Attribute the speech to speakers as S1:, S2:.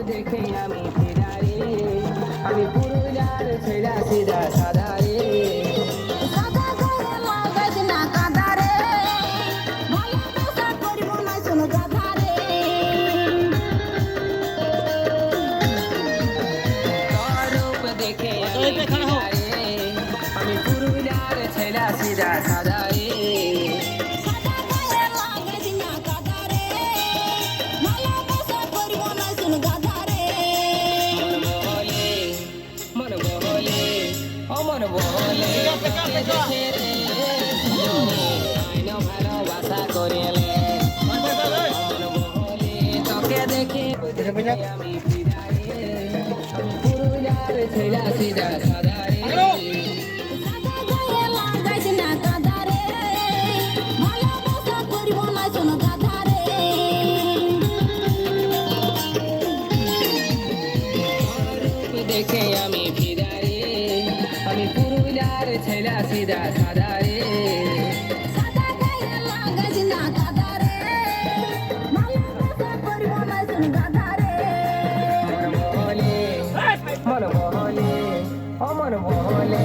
S1: দেখে আমি ফিরারে আমি পুরুলিয়ার ছেড়া সিধা সাদা রে
S2: সাদা গায়ে লাগাইস না কাদা রে ভালোবাসা করিব না শোনো গাধা রে
S1: রূপ দেখে আমি ফিরারে আমি পুরুলিয়ার ছেড়া সিধা সাদা রে
S2: সাদা গায়ে লাগাইস না কাদা রে ভালোবাসা করিব না শোনো গাধা রে
S1: মন বহলে অমন বহলে দেখে রে আইন ভালোবাসা করিলে মন বহলে তোকে দেখে আমি ফিরারে আমি পুরুলিয়ার ছেড়া সিধা সাদা রে
S2: সাদা গায়ে লাগাইস না কাদা রে ভালোবাসা করিব না শোনো গাধা রে
S1: দেখে আমি ফিরারে আমি পুরুলিয়ার ছেড়া সিধা সাদা রে
S2: সাদা গায়ে লাগাইস না কাদা রে ভালোবাসা করিব না শোনো গাধা রে
S1: মন বহলে অমন বহলে